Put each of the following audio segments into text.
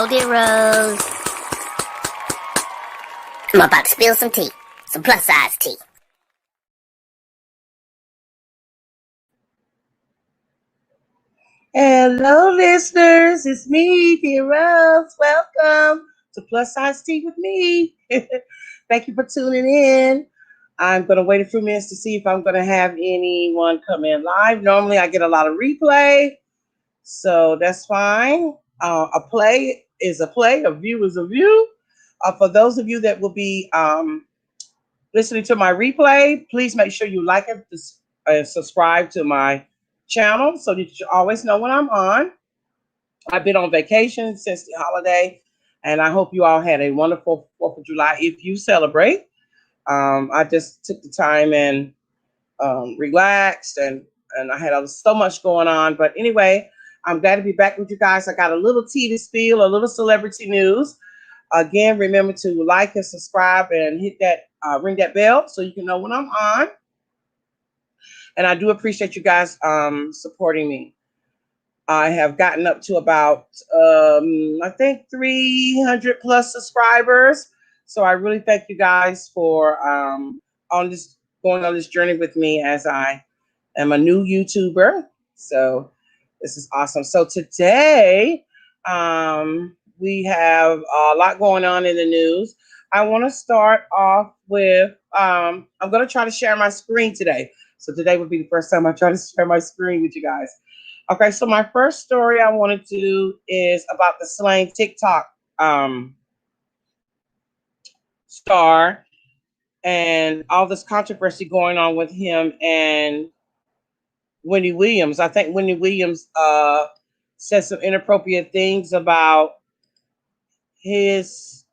Hold it, Rose. I'm about to spill some tea. Some plus size tea. Hello, listeners. It's me, dear Rose. Welcome to Plus Size Tea with me. Thank you for tuning in. I'm going to wait a few minutes to see if I'm going to have anyone come in live. Normally, I get a lot of replay, so that's fine. A play is a play. A view is a view. For those of you that will be listening to my replay, please make sure you like and subscribe to my channel so that you always know when I'm on. I've been on vacation since the holiday, and I hope you all had a wonderful 4th of July if you celebrate. I just took the time and relaxed, and I had so much going on. But anyway, I'm glad to be back with you guys. I got a little tea to spill, a little celebrity news. Again, remember to like and subscribe and hit that ring that bell so you can know when I'm on. And I do appreciate you guys supporting me. I have gotten up to about, I think 300 plus subscribers. So I really thank you guys for going on this journey with me as I am a new YouTuber. So this is awesome. So today we have a lot going on in the news. I want to start off with, I'm going to try to share my screen today. So today would be the first time I try to share my screen with you guys. Okay, so my first story I want to do is about the slain TikTok star and all this controversy going on with him and Wendy Williams. I think Wendy Williams said some inappropriate things about his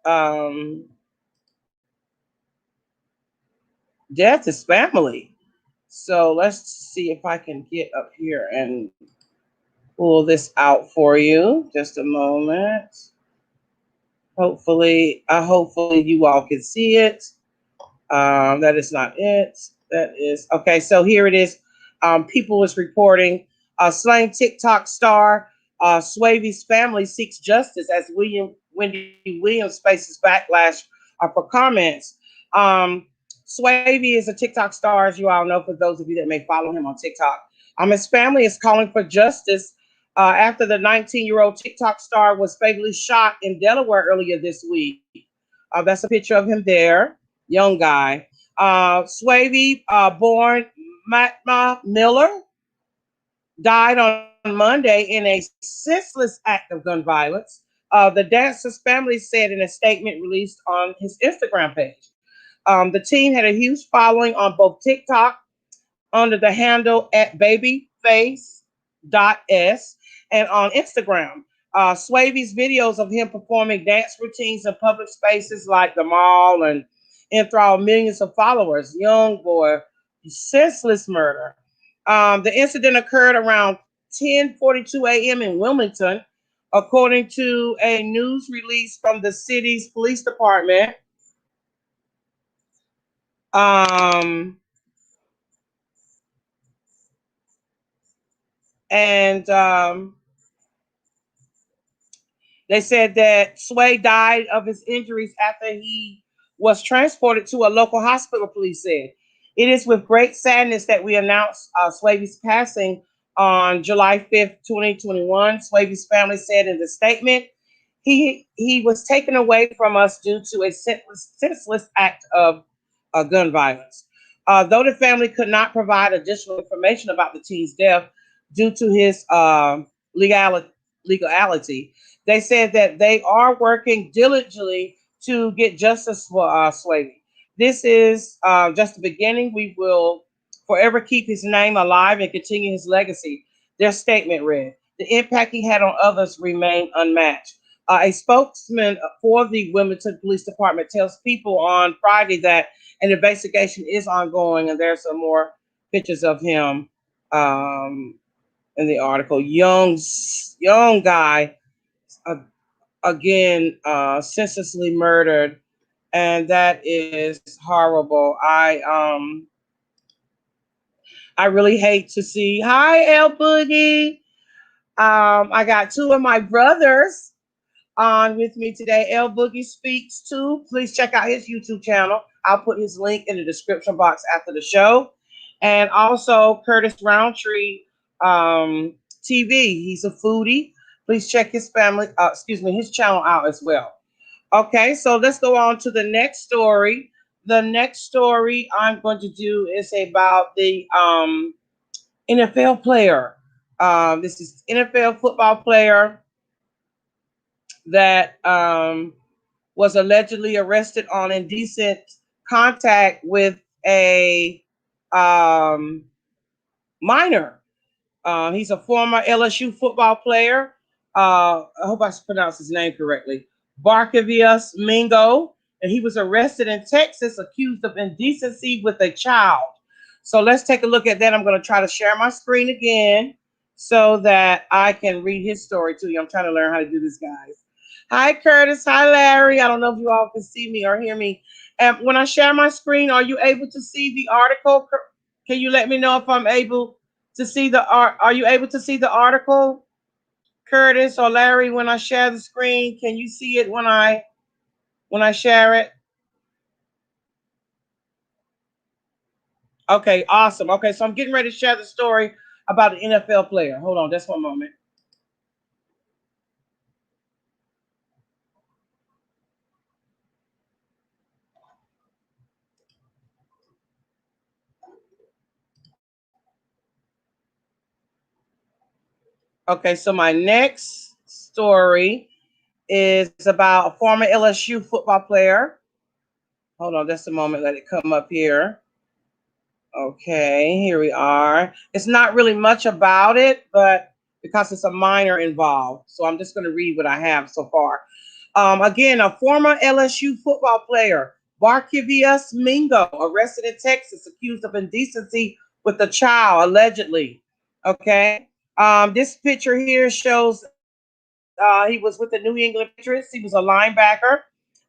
death, his family. So let's see if I can get up here and pull this out for you. Just a moment. Hopefully you all can see it. That is not it. That is okay. So here it is. People is reporting slain TikTok star Swavy's family seeks justice as Wendy Williams faces backlash for comments. Swavy is a TikTok star, as you all know, for those of you that may follow him on TikTok. His family is calling for justice after the 19-year-old TikTok star was fatally shot in Delaware earlier this week. That's a picture of him there, young guy. Swavy, born Matma Miller, died on Monday in a senseless act of gun violence. The dancer's family said in a statement released on his Instagram page. The teen had a huge following on both TikTok under the handle @babyface.s and on Instagram. Swavy's videos of him performing dance routines in public spaces like the mall and enthralled millions of followers. Young boy, senseless murder. The incident occurred around 10:42 a.m. in Wilmington, according to a news release from the city's police department. They said that Sway died of his injuries after he was transported to a local hospital, police said. It is with great sadness that we announce Swavy's passing on July 5th, 2021. Swavy's family said in the statement, he was taken away from us due to a senseless act of gun violence. Though the family could not provide additional information about the teen's death due to his legality, they said that they are working diligently to get justice for Swavy. This is just the beginning. We will forever keep his name alive and continue his legacy. Their statement read, the impact he had on others remained unmatched. A spokesman for the Wilmington Police Department tells people on Friday that an investigation is ongoing, and there's some more pictures of him in the article. Young guy, again, senselessly murdered, and that is horrible. I really hate to see. Hi, El Boogie. I got two of my brothers on with me today. L Boogie Speaks too. Please check out his YouTube channel. I'll put his link in the description box after the show. And also Curtis Roundtree TV. He's a foodie. Please check his his channel out as well. Okay, so let's go on to the next story. The next story I'm going to do is about the NFL player. This is NFL football player that was allegedly arrested on indecent contact with a minor. He's a former LSU football player. I hope I pronounced his name correctly. Barkevius Mingo, and he was arrested in Texas accused of indecency with a child. So let's take a look at that. I'm going to try to share my screen again so that I can read his story to you. I'm trying to learn how to do this, guys. Hi, Curtis. Hi, Larry. I don't know if you all can see me or hear me. And when I share my screen, are you able to see the article? Can you let me know if I'm able to see the art? Are you able to see the article, Curtis or Larry, when I share the screen? Can you see it when I share it? Okay, awesome. Okay, so I'm getting ready to share the story about an NFL player. Hold on, just one moment. Okay, so my next story is about a former LSU football player. Hold on just a moment, let it come up here. Okay, here we are. It's not really much about it, but because it's a minor involved. So I'm just going to read what I have so far. Again, a former LSU football player, Barkevius Mingo, arrested in Texas, accused of indecency with a child, allegedly. Okay. This picture here shows he was with the New England Patriots. He was a linebacker,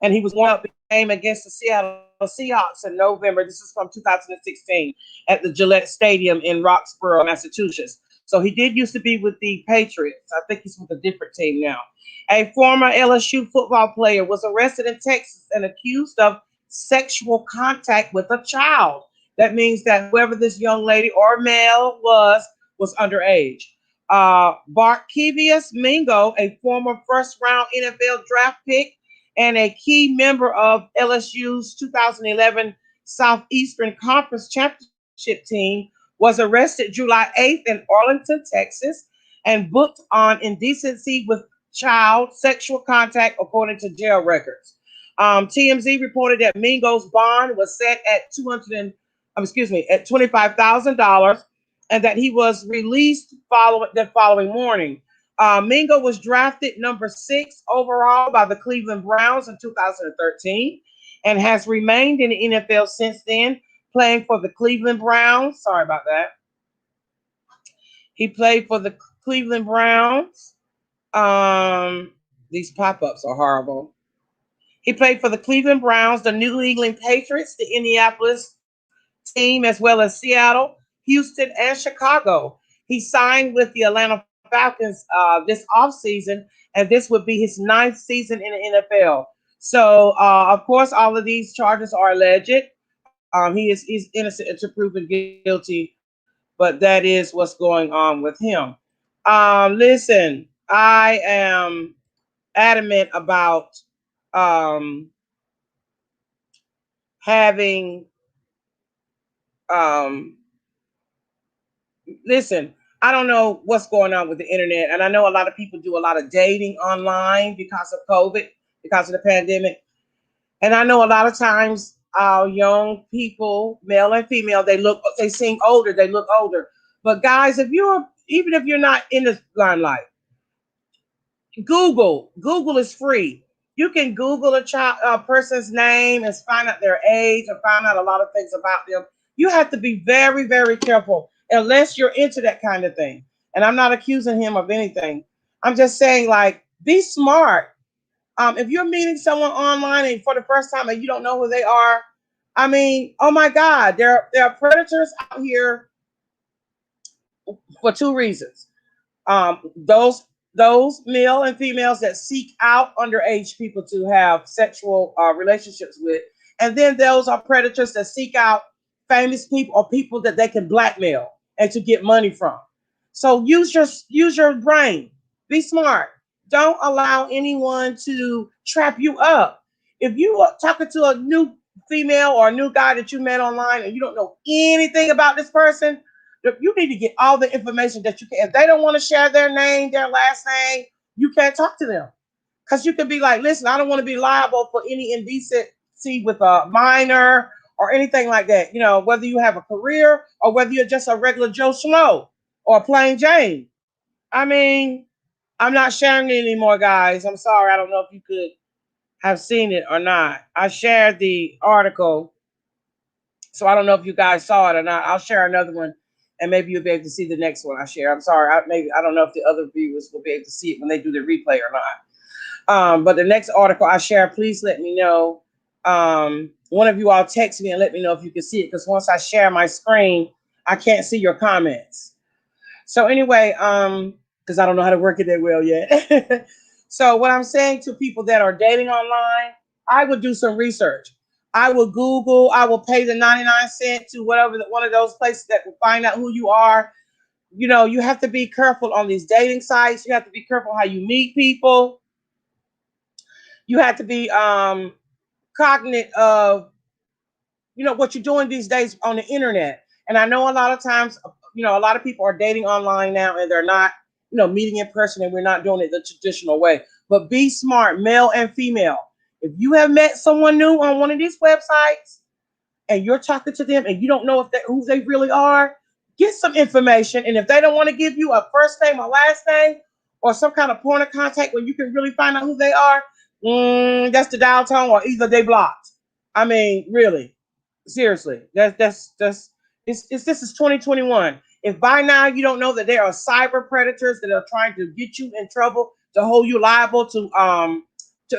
and he was one up in the game against the Seattle Seahawks in November. This is from 2016 at the Gillette Stadium in Roxborough, Massachusetts. So he did used to be with the Patriots. I think he's with a different team now. A former LSU football player was arrested in Texas and accused of sexual contact with a child. That means that whoever this young lady or male was underage. Barkevius Mingo, a former first-round NFL draft pick and a key member of LSU's 2011 Southeastern Conference Championship team, was arrested July 8th in Arlington, Texas, and booked on indecency with child sexual contact, according to jail records. TMZ reported that Mingo's bond was set at at $25,000, and that he was released the following morning. Mingo was drafted number 6 overall by the Cleveland Browns in 2013 and has remained in the NFL since then, playing for the Cleveland Browns. Sorry about that. He played for the Cleveland Browns. These pop-ups are horrible. He played for the Cleveland Browns, the New England Patriots, the Indianapolis team, as well as Seattle, Houston, and Chicago. He signed with the Atlanta Falcons this offseason, and this would be his 9th season in the NFL. So, of course, all of these charges are alleged. He's innocent until proven guilty, but that is what's going on with him. Listen, I am adamant about having listen, I don't know what's going on with the internet, and I know a lot of people do a lot of dating online because of COVID, because of the pandemic. And I know a lot of times our young people, male and female, they seem older, they look older. But guys, even if you're not in the limelight, Google is free. You can Google a person's name and find out their age and find out a lot of things about them. You have to be very, very careful unless you're into that kind of thing. And I'm not accusing him of anything. I'm just saying, like, be smart. If you're meeting someone online and for the first time and you don't know who they are, I mean, oh my God, there are predators out here for 2 reasons. Those those male and females that seek out underage people to have sexual relationships with. And then those are predators that seek out famous people or people that they can blackmail and to get money from. So use your brain. Be smart. Don't allow anyone to trap you up. If you are talking to a new female or a new guy that you met online and you don't know anything about this person, you need to get all the information that you can. If they don't want to share their name, their last name, you can't talk to them. Because you can be like, listen, I don't want to be liable for any indecency with a minor or anything like that. You know, whether you have a career or whether you're just a regular Joe Schmo or a plain Jane. I mean, I'm not sharing it anymore, guys. I'm sorry. I don't know if you could have seen it or not. I shared the article, so I don't know if you guys saw it or not. I'll share another one, and maybe you'll be able to see the next one I share. I'm sorry. I don't know if the other viewers will be able to see it when they do the replay or not. But the next article I share, please let me know. One of you all text me and let me know if you can see it, because once I share my screen, I can't see your comments. So anyway, because I don't know how to work it that well yet. So what I'm saying to people that are dating online, I would do some research. I will Google, I will pay the 99 cents to whatever one of those places that will find out who you are. You know, you have to be careful on these dating sites. You have to be careful how you meet people. You have to be cognizant of, you know, what you're doing these days on the internet. And I know a lot of times, you know, a lot of people are dating online now and they're not, you know, meeting in person, and we're not doing it the traditional way. But be smart, male and female. If you have met someone new on one of these websites and you're talking to them and you don't know if who they really are, get some information. And if they don't want to give you a first name or last name or some kind of point of contact where you can really find out who they are, that's the dial tone, or either they blocked. I mean, really. Seriously, this is 2021. If by now you don't know that there are cyber predators that are trying to get you in trouble, to hold you liable, to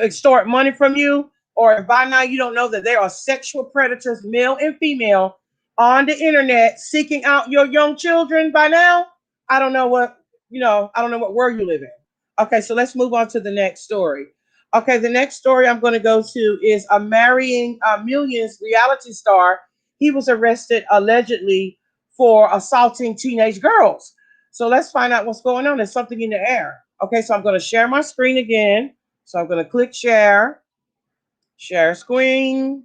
extort money from you, or if by now you don't know that there are sexual predators, male and female, on the internet seeking out your young children by now, I don't know what, I don't know what world you live in. Okay, so let's move on to the next story. Okay, the next story I'm going to go to is a Marrying Millions reality star. He was arrested allegedly for assaulting teenage girls. So let's find out what's going on. There's something in the air. Okay, so I'm going to share my screen again. So I'm going to click share, share screen,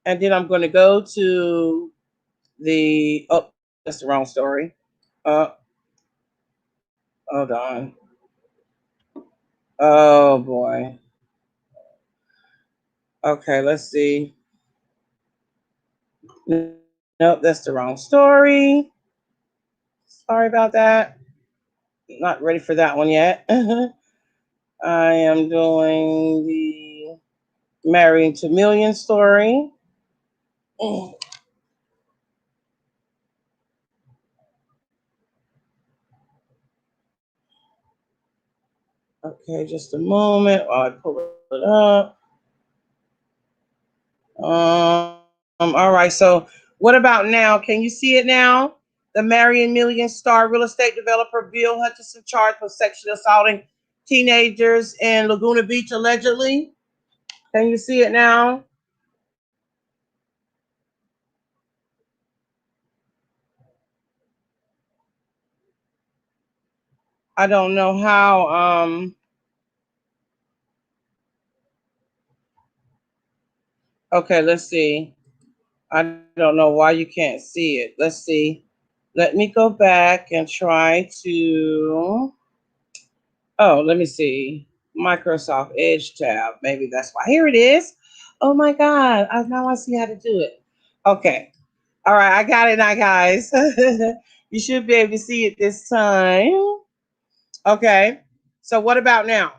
and then I'm going to go to oh, that's the wrong story. Hold on. Oh boy. Okay, let's see. Nope, that's the wrong story. Sorry about that. Not ready for that one yet. I am doing the Married to Millions story. Okay, just a moment while I pull it up. All right, so what about now? Can you see it now? The Marrying Millions star real estate developer Bill Hutchinson charged for sexually assaulting teenagers in Laguna Beach allegedly. Can you see it now? I don't know how. Okay, let's see. I don't know why you can't see it. Let's see. Let me go back and try to. Oh, let me see. Microsoft Edge tab. Maybe that's why. Here it is. Oh my God. Now I see how to do it. Okay. All right. I got it now, guys. You should be able to see it this time. Okay. So what about now?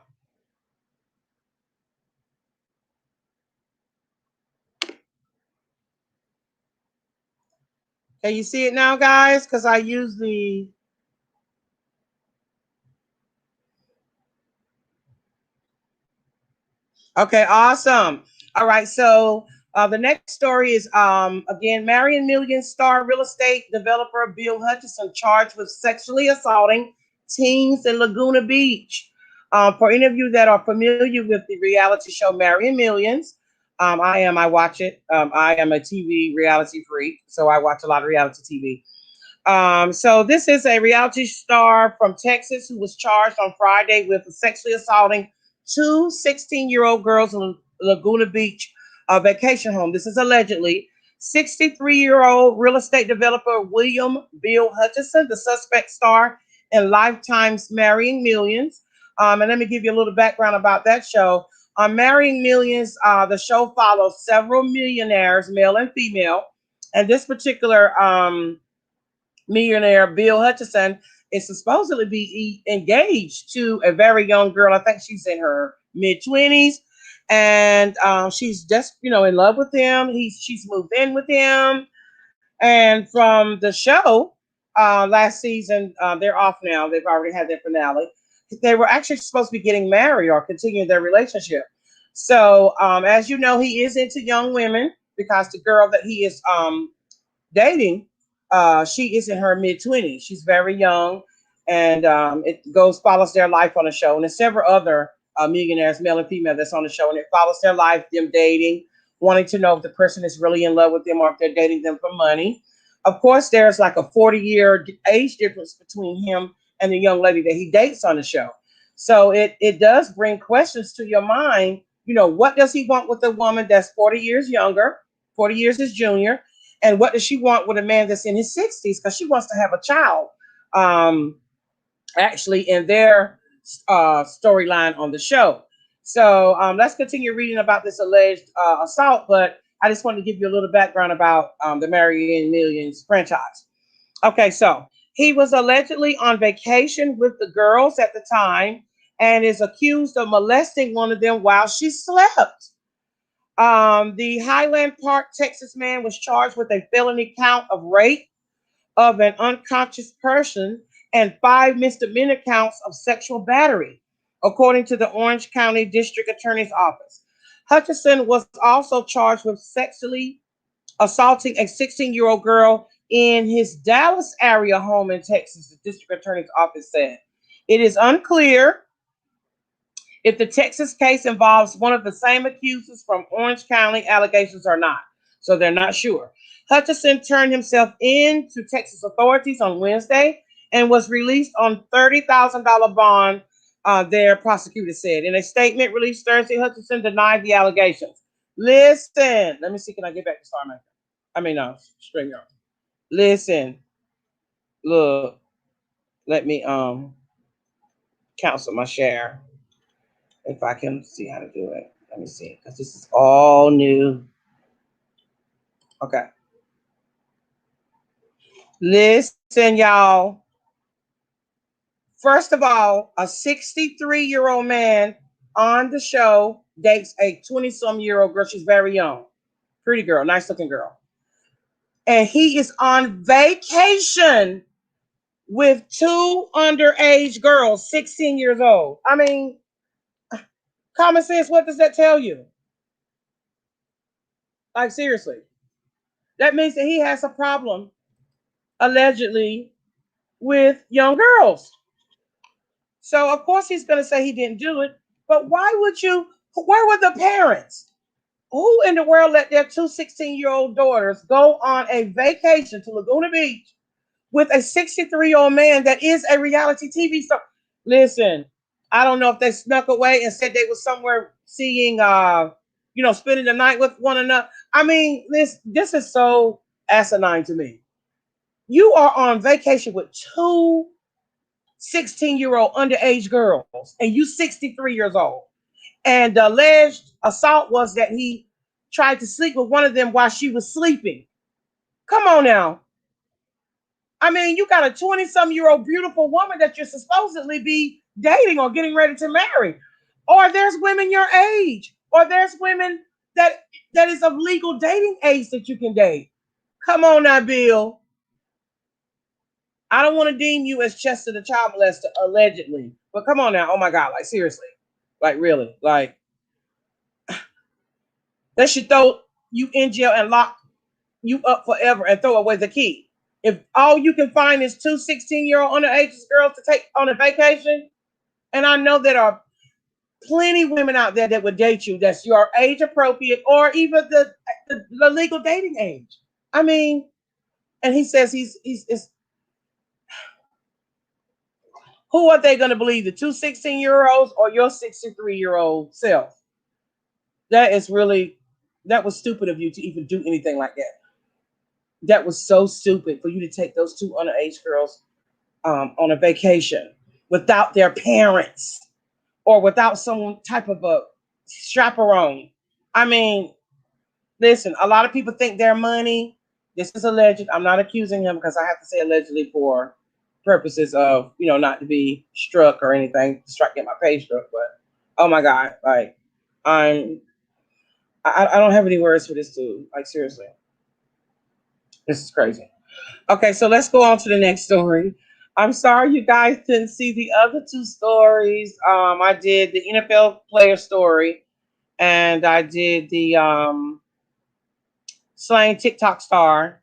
Can you see it now, guys? Because I use the. Okay, awesome. All right, so The next story is again, Marion Million star real estate developer Bill Hutchison charged with sexually assaulting teens in Laguna Beach. For any of you that are familiar with the reality show Marion Millions, I watch it. I am a TV reality freak, so I watch a lot of reality TV. So this is a reality star from Texas who was charged on Friday with sexually assaulting two 16-year-old girls in Laguna Beach vacation home. This is allegedly 63-year-old real estate developer William Bill Hutchison, the suspect star in Lifetime's Marrying Millions. And let me give you a little background about that show. On Marrying Millions, the show follows several millionaires, male and female. And this particular millionaire Bill Hutchison is supposedly be engaged to a very young girl. I think she's in her mid-20s, and she's just in love with him. She's moved in with him, and from the show last season, they're off now. They've already had their finale. They were actually supposed to be getting married or continuing their relationship. So as you know, he is into young women because the girl that he is dating, she is in her mid-20s. She's very young, and it follows their life on the show. And there's several other millionaires, male and female, that's on the show, and it follows their life, them dating, wanting to know if the person is really in love with them or if they're dating them for money. Of course, there's like a 40-year age difference between him and the young lady that he dates on the show. So it does bring questions to your mind. What does he want with a woman that's 40 years younger, 40 years his junior? And what does she want with a man that's in his 60s? Because she wants to have a child, actually, in their storyline on the show. So let's continue reading about this alleged assault. But I just wanted to give you a little background about the Marrying Millions franchise. Okay, so he was allegedly on vacation with the girls at the time and is accused of molesting one of them while she slept. The Highland Park, Texas man was charged with a felony count of rape of an unconscious person and 5 misdemeanor counts of sexual battery, according to the Orange County District Attorney's Office. Hutchison was also charged with sexually assaulting a 16-year-old girl in his Dallas area home in Texas, the District Attorney's Office said. It is unclear if the Texas case involves one of the same accusers from Orange County allegations or not. So they're not sure. Hutchison turned himself in to Texas authorities on Wednesday and was released on $30,000 bond, their prosecutor said. In a statement released Thursday, Hutchison denied the allegations. Listen, let me see, can I get back to Star Maker? StreamYard. Listen, look, let me cancel my share. If I can see how to do it. Let me see, because this is all new. Okay. Listen, y'all. First of all, a 63-year-old man on the show dates a 20-some-year-old girl. She's very young. Pretty girl, nice-looking girl. And he is on vacation with 2 underage girls, 16 years old. I mean, common sense, what does that tell you? Like, seriously. That means that he has a problem, allegedly, with young girls. So, of course, he's going to say he didn't do it. But why would you? Where were the parents? Who in the world let their 2 16-year-old daughters go on a vacation to Laguna Beach with a 63-year-old man that is a reality TV star? Listen, I don't know if they snuck away and said they were somewhere seeing, spending the night with one another. I mean, this is so asinine to me. You are on vacation with 2 16-year-old underage girls, and you 63 years old. And the alleged assault was that he tried to sleep with one of them while she was sleeping. Come on now. I mean, you got a 20-some-year-old beautiful woman that you're supposedly be dating or getting ready to marry. Or there's women your age. Or there's women that is of legal dating age that you can date. Come on now, Bill. I don't want to deem you as Chester the child molester, allegedly. But come on now. Oh, my God. Like, seriously. Like, really. Like, they should throw you in jail and lock you up forever and throw away the key. If all you can find is two 16-year-old underage girls to take on a vacation, and I know there are plenty of women out there that would date you that's your age appropriate or even the legal dating age. I mean, and he says he's who are they going to believe, the two 16-year-olds or your 63-year-old self? That is really, that was stupid of you to even do anything like that. That was so stupid for you to take those two underage girls on a vacation without their parents or without some type of a chaperone. I mean, listen, a lot of people think their money. This is alleged. I'm not accusing him because I have to say allegedly for purposes of, not to be struck or anything, to get my page struck. But oh my God, like I don't have any words for this dude. Like seriously, this is crazy. Okay, so let's go on to the next story. I'm sorry you guys didn't see the other two stories. I did the NFL player story, and I did the slain TikTok star,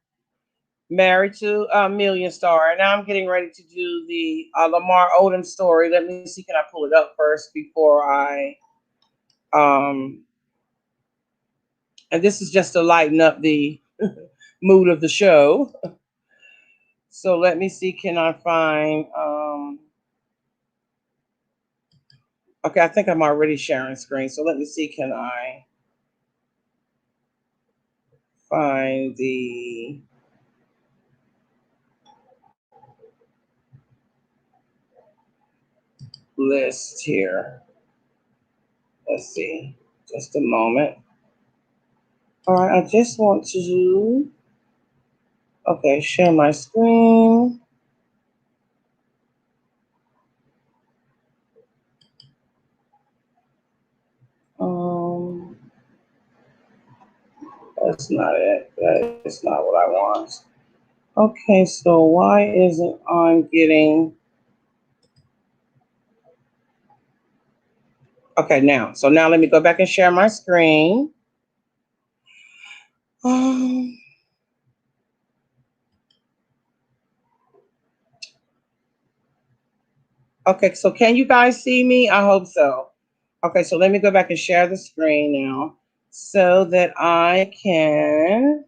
married to a million star. And now I'm getting ready to do the Lamar Odom story. Let me see, can I pull it up first before I and this is just to lighten up the mood of the show. So let me see, can I find okay, I think I'm already sharing screen. So let me see, can I find the list here? Let's see, just a moment. All right, I just want to, okay, share my screen. That's not it. That is not what I want. Okay, so why isn't I'm getting? Okay, now. So now let me go back and share my screen. Okay, so can you guys see me? I hope so. Okay, so let me go back and share the screen now so that I can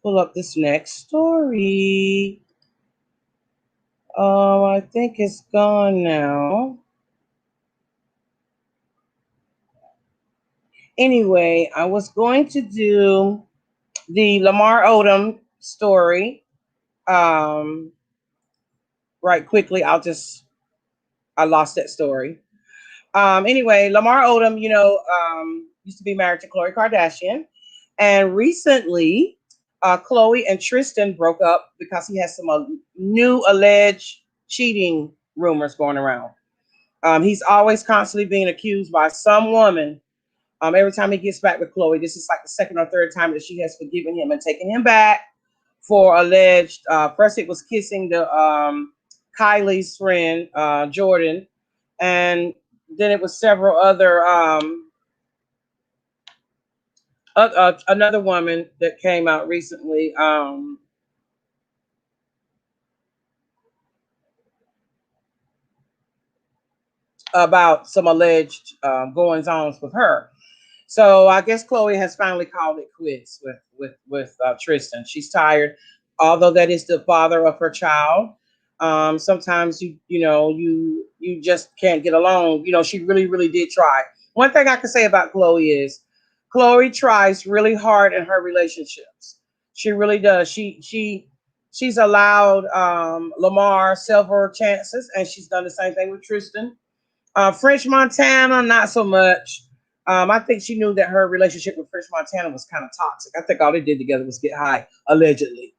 pull up this next story. Oh, I think it's gone now. Anyway, I was going to do the Lamar Odom story right quickly. I lost that story. Anyway, Lamar Odom, used to be married to Khloe Kardashian. And recently, Khloe and Tristan broke up because he has some new alleged cheating rumors going around. He's always constantly being accused by some woman. Every time he gets back with Khloe, this is like the second or third time that she has forgiven him and taken him back for alleged. First, it was kissing the Kylie's friend Jordan, and then it was several other another woman that came out recently. About some alleged goings ons with her. So I guess Khloe has finally called it quits with Tristan. She's tired, although that is the father of her child. Sometimes you just can't get along. She really did try. One thing I can say about Khloe is Khloe tries really hard in her relationships. She really does. She's allowed Lamar several chances, and she's done the same thing with Tristan. French Montana, not so much. I think she knew that her relationship with French Montana was kind of toxic. I think all they did together was get high, allegedly.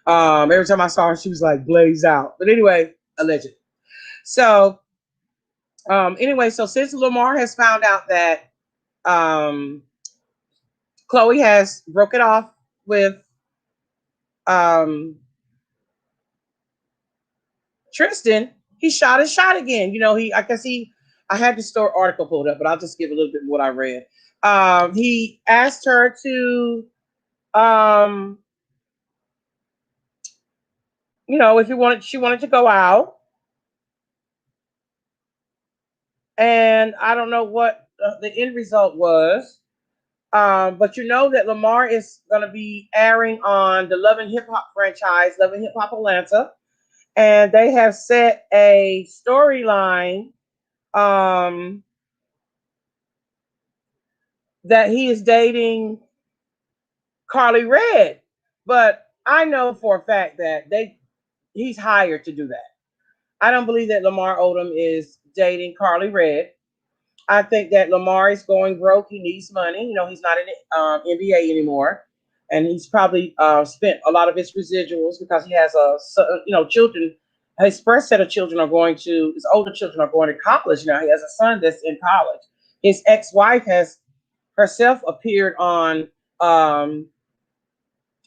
Every time I saw her, she was like blazed out. But anyway, allegedly. So, so since Lamar has found out that Khloe has broken off with Tristan, he shot his shot again. I had the story article pulled up, but I'll just give a little bit of what I read. He asked her to, um, if she wanted to go out, and I don't know what the end result was. But you know that Lamar is going to be airing on the Love and Hip Hop franchise, Love and Hip Hop Atlanta, and they have set a storyline that he is dating Carly Red. But I know for a fact that he's hired to do that. I don't believe that Lamar Odom is dating Carly Red. I think that Lamar is going broke. He needs money. He's not in the NBA anymore, and he's probably spent a lot of his residuals because he has children. His first set of children are going to his older children are going to college now. He has a son that's in college. His ex-wife has herself appeared on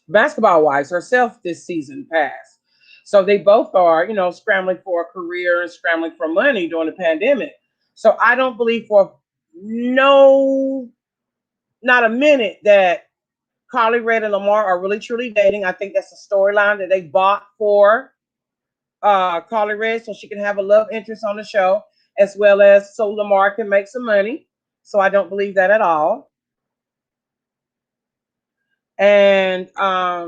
Basketball Wives herself this season past. So they both are, scrambling for a career and scrambling for money during the pandemic. So I don't believe for not a minute that Carly Red and Lamar are really truly dating. I think that's a storyline that they bought for Carly Red so she can have a love interest on the show, as well as so Lamar can make some money. So I don't believe that at all. And I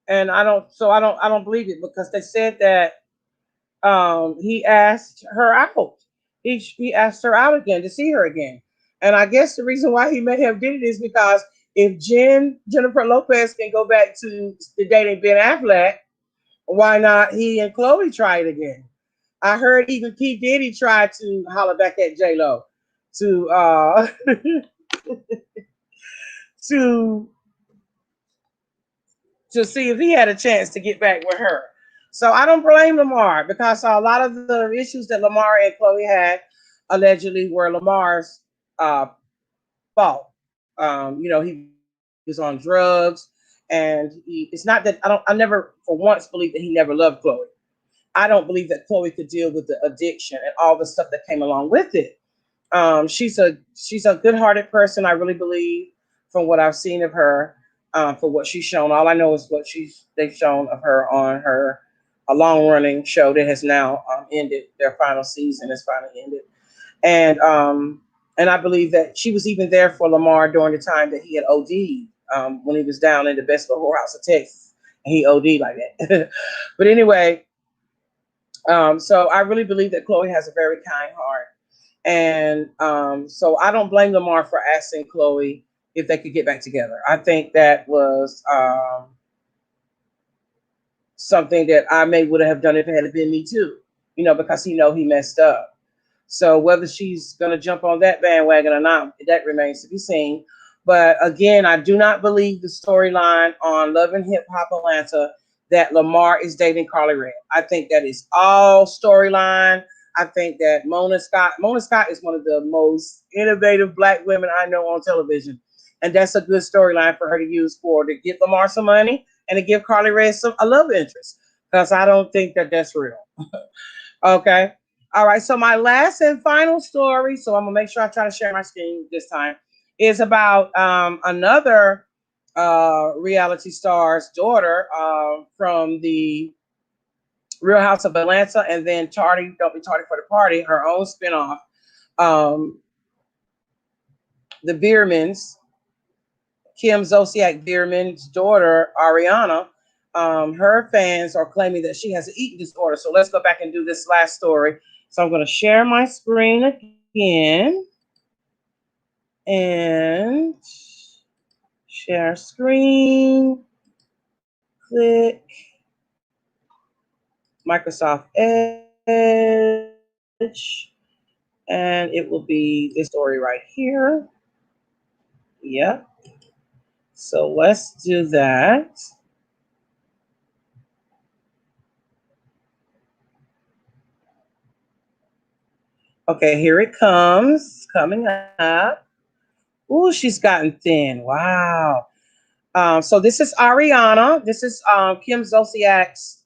don't believe it because they said that he asked her out. He asked her out again to see her again. And I guess the reason why he may have did it is because if Jennifer Lopez can go back to the dating Ben Affleck, why not he and Chloe try it again? I heard even P. Diddy tried to holler back at J Lo to to see if he had a chance to get back with her. So I don't blame Lamar because a lot of the issues that Lamar and Chloe had allegedly were Lamar's fault. He was on drugs, and it's not that I never for once believed that he never loved Chloe. I don't believe that Chloe could deal with the addiction and all the stuff that came along with it. She's a good-hearted person. I really believe from what I've seen of her, for what she's shown. All I know is what they've shown of her on her a long-running show that has now ended. Their final season has finally ended, and I believe that she was even there for Lamar during the time that he had OD'd when he was down in the best whorehouse of Texas, and he OD'd like that. But anyway, so I really believe that Chloe has a very kind heart. And so I don't blame Lamar for asking Chloe if they could get back together. I think that was something that I would have done if it had been me too, because he messed up. So whether she's going to jump on that bandwagon or not, that remains to be seen. But again, I do not believe the storyline on Love and Hip Hop Atlanta that Lamar is dating Carly Red. I think that is all storyline. I think that Mona Scott is one of the most innovative Black women I know on television. And that's a good storyline for her to use to get Lamar some money and to give Carly Red a love interest. Because I don't think that that's real. Okay. All right. So my last and final story, so I'm going to make sure I try to share my screen this time, is about another reality star's daughter from the Real House of Atlanta, and then Don't Be Tardy for the Party, her own spinoff, the Biermans, Kim Zolciak Bierman's daughter, Ariana. Her fans are claiming that she has an eating disorder. So let's go back and do this last story. So I'm going to share my screen again and share screen, click Microsoft Edge, and it will be this story right here. Yep. So let's do that. Okay, here it comes, coming up. Ooh, she's gotten thin. Wow. So this is Ariana. This is Kim Zolciak's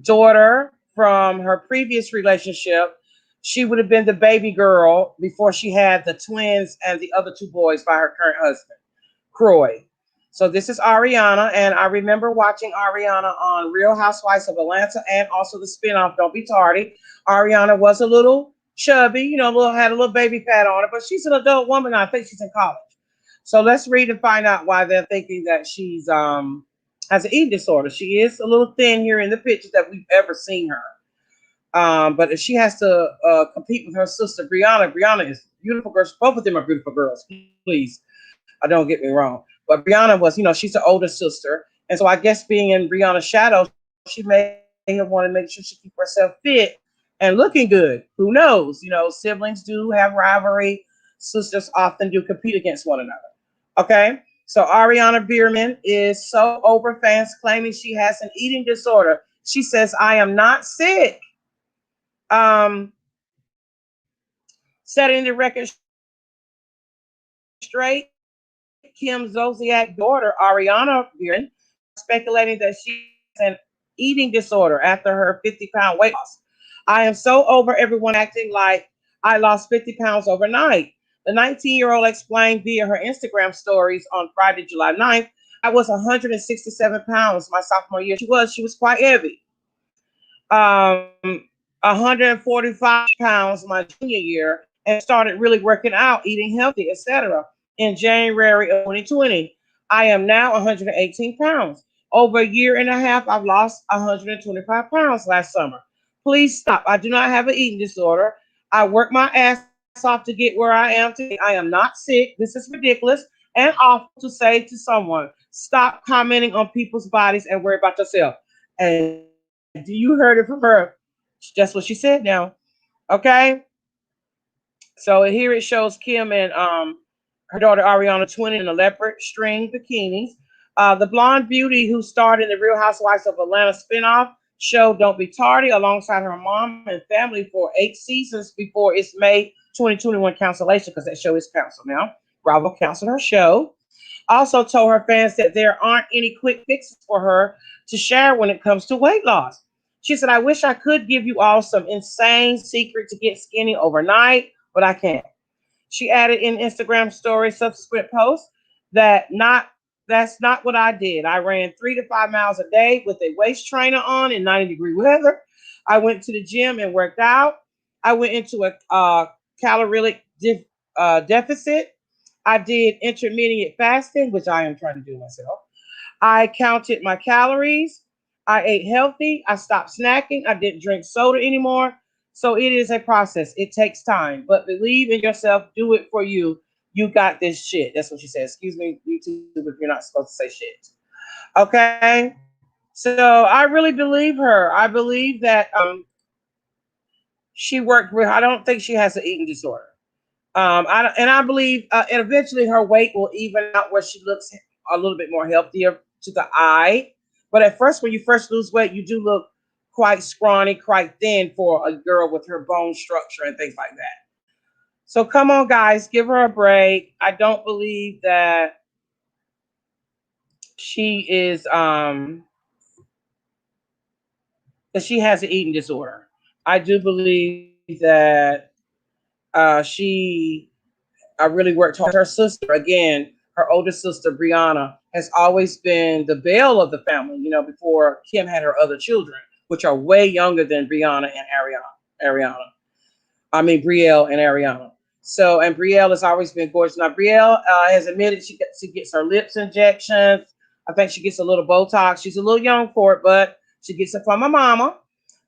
daughter from her previous relationship. She would have been the baby girl before she had the twins and the other two boys by her current husband, Croy. So this is Ariana, and I remember watching Ariana on Real Housewives of Atlanta and also the spinoff Don't Be Tardy. Ariana was a little chubby, had a little baby fat on her, but she's an adult woman. I think she's in college. So let's read and find out why they're thinking that she's has an eating disorder. She is a little thin here in the pictures that we've ever seen her. But if she has to compete with her sister Brianna, Brianna is beautiful girls. Both of them are beautiful girls. Please, don't get me wrong. But Brianna was, she's the older sister, and so I guess being in Brianna's shadow, she may have wanted to make sure she keep herself fit and looking good. Who knows? Siblings do have rivalry. Sisters often do compete against one another. Okay, so Ariana Bierman is so over fans claiming she has an eating disorder. She says, "I am not sick." Setting the record straight, Kim Zolciak's daughter, Ariana Bierman, speculating that she has an eating disorder after her 50-pound weight loss. "I am so over everyone acting like I lost 50 pounds overnight." The 19-year-old explained via her Instagram stories on Friday, July 9th, "I was 167 pounds my sophomore year." She was quite heavy. 145 pounds my junior year, and started really working out, eating healthy, etc. in January of 2020. "I am now 118 pounds. Over a year and a half, I've lost 125 pounds last summer. Please stop. I do not have an eating disorder. I work my ass off to get where I am today. I am not sick. This is ridiculous and awful to say to someone. Stop commenting on people's bodies and worry about yourself." And you heard it from her. That's what she said now. Okay. So here it shows Kim and her daughter Ariana twinning in a leopard string bikinis. The blonde beauty who starred in the Real Housewives of Atlanta spinoff show Don't Be Tardy alongside her mom and family for 8 seasons before its May 2021 cancellation, because that show is canceled now. Bravo canceled her show. Also told her fans that there aren't any quick fixes for her to share when it comes to weight loss. She said, "I wish I could give you all some insane secret to get skinny overnight, but I can't." She added in Instagram story subsequent posts that's not what I did. "I ran 3 to 5 miles a day with a waist trainer on in 90-degree weather. I went to the gym and worked out. I went into a caloric deficit. I did intermediate fasting, which I am trying to do myself. I counted my calories. I ate healthy. I stopped snacking. I didn't drink soda anymore. So it is a process. It takes time, but believe in yourself. Do it for you. You got this shit." That's what she said. Excuse me, YouTube, if you're not supposed to say shit. Okay. So I really believe her. I believe that she worked with, I don't think she has an eating disorder. I believe, and eventually her weight will even out where she looks a little bit more healthier to the eye. But at first, when you first lose weight, you do look quite scrawny, quite thin for a girl with her bone structure and things like that. So come on, guys, give her a break. I don't believe that she is that she has an eating disorder. I do believe that she I really worked hard. Her sister, again, her older sister, Brianna, has always been the belle of the family, before Kim had her other children, which are way younger than Brianna and Ariana. Brielle and Ariana. So, and Brielle has always been gorgeous. Now, Brielle has admitted she gets her lips injections. I think she gets a little Botox. She's a little young for it, but she gets it from her mama.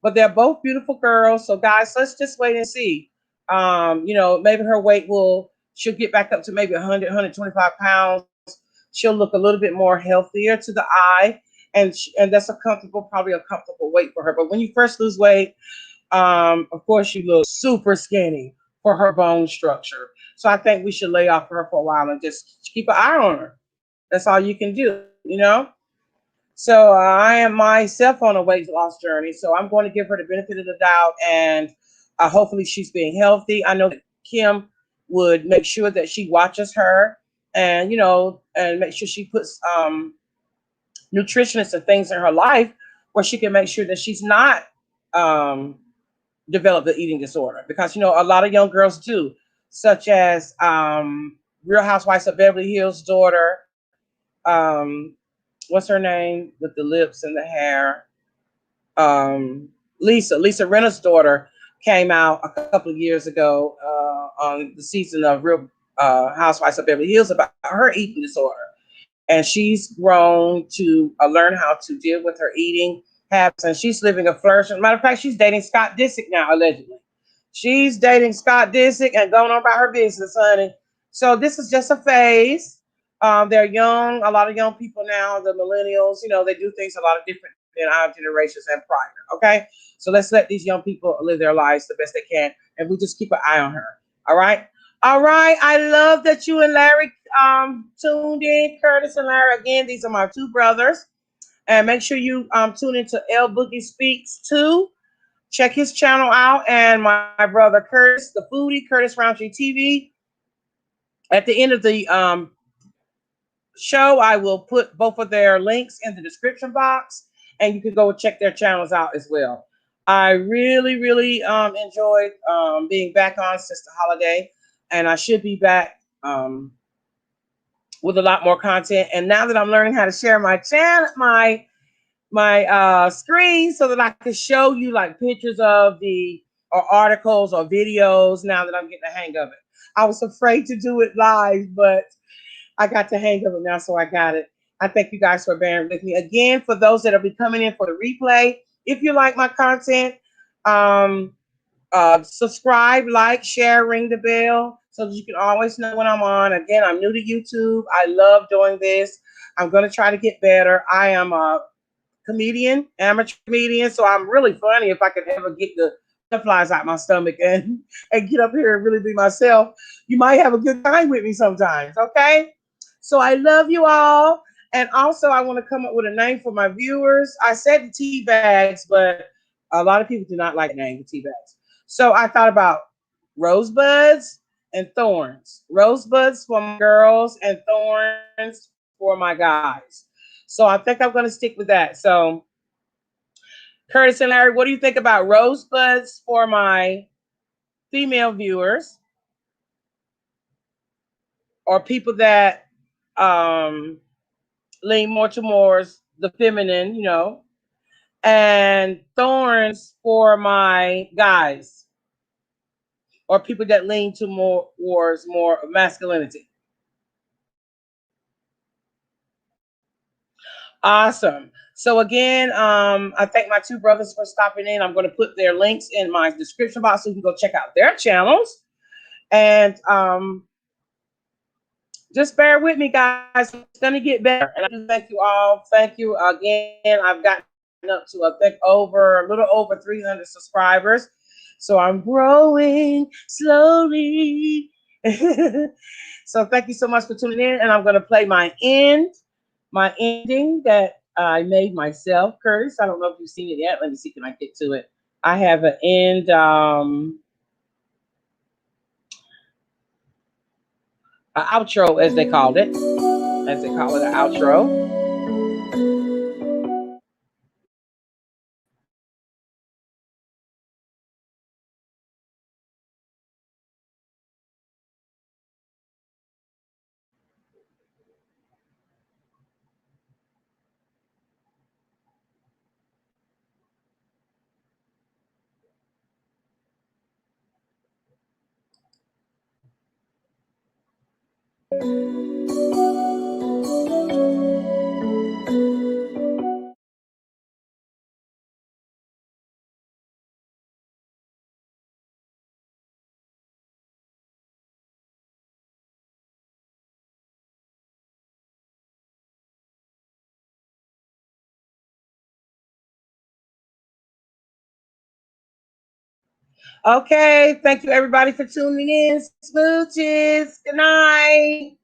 But they're both beautiful girls. So, guys, let's just wait and see. Maybe her weight she'll get back up to maybe 100, 125 pounds. She'll look a little bit more healthier to the eye. And that's probably a comfortable weight for her. But when you first lose weight, of course, she looks super skinny for her bone structure. So I think we should lay off her for a while and just keep an eye on her. That's all you can do. So I am myself on a weight loss journey. So I'm going to give her the benefit of the doubt, and hopefully she's being healthy. I know that Kim would make sure that she watches her, and and make sure she puts nutritionists and things in her life where she can make sure that she's not develop the eating disorder, because you know a lot of young girls do, such as Real Housewives of Beverly Hills daughter, um, what's her name with the lips and the hair, Lisa Rinna's daughter came out a couple of years ago on the season of Real Housewives of Beverly Hills about her eating disorder, and she's grown to learn how to deal with her eating habits, and she's living a flourishing. Matter of fact, she's dating Scott Disick now, allegedly. She's dating Scott Disick and going on about her business, honey. So this is just a phase. They're young. A lot of young people now, the millennials, you know, they do things a lot of different than our generations and prior. Okay, so let's let these young people live their lives the best they can, and we just keep an eye on her. All right. All right. I love that you and Larry tuned in. Curtis and Larry, again, these are my two brothers. And make sure you tune into L Boogie Speaks too. Check his channel out. And my brother Curtis, the foodie, Curtis Roundtree TV. At the end of the show, I will put both of their links in the description box, and you can go check their channels out as well. I really, really enjoyed being back on since the holiday, and I should be back with a lot more content. And now that I'm learning how to share my channel, my screen, so that I can show you like pictures of the or articles or videos, now that I'm getting the hang of it. I was afraid to do it live, but I got the hang of it now, so I got it. I thank you guys for bearing with me. Again, for those that will be coming in for the replay, if you like my content, subscribe, like, share, ring the bell so that you can always know when I'm on. Again, I'm new to YouTube. I love doing this. I'm going to try to get better. I am a comedian, amateur comedian, so I'm really funny if I could ever get the butterflies out my stomach and get up here and really be myself. You might have a good time with me sometimes, okay? So I love you all. And also, I want to come up with a name for my viewers. I said the tea bags, but a lot of people do not like the name, the tea bags. So I thought about rosebuds and thorns. Rosebuds for my girls and thorns for my guys. So I think I'm going to stick with that. So Curtis and Larry, what do you think about rosebuds for my female viewers or people that lean more towards the feminine, you know, and thorns for my guys or people that lean to more towards more masculinity? Awesome. So again, I thank my two brothers for stopping in. I'm going to put their links in my description box so you can go check out their channels. And just bear with me, guys. It's going to get better. And I do thank you all. Thank you again. I've gotten up to, I think, a little over 300 subscribers. So I'm growing slowly. So thank you so much for tuning in. And I'm going to play my ending that I made myself, Curtis. I don't know if you've seen it yet. Let me see, can I get to it? I have an end outro, as they called it. As they call it, an outro. Okay, thank you everybody for tuning in. Smooches. Good night.